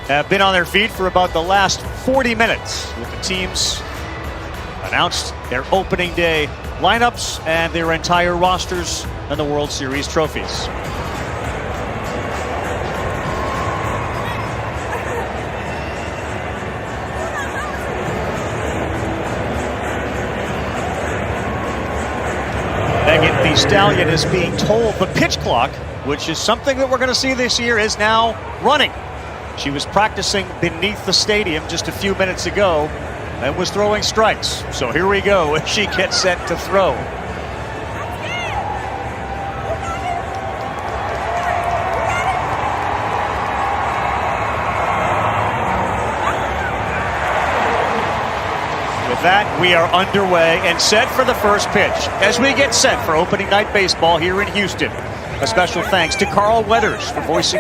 have been on their feet for about the last 40 minutes with the teams announced their opening day lineups and their entire rosters and the World Series trophies. Megan Thee Stallion is being told the pitch clock, which is something that we're going to see this year, is now running. She was practicing beneath the stadium just a few minutes ago and was throwing strikes. So here we go as she gets set to throw. With that, we are underway and set for the first pitch as we get set for opening night baseball here in Houston. A special thanks to Carl Weathers for voicing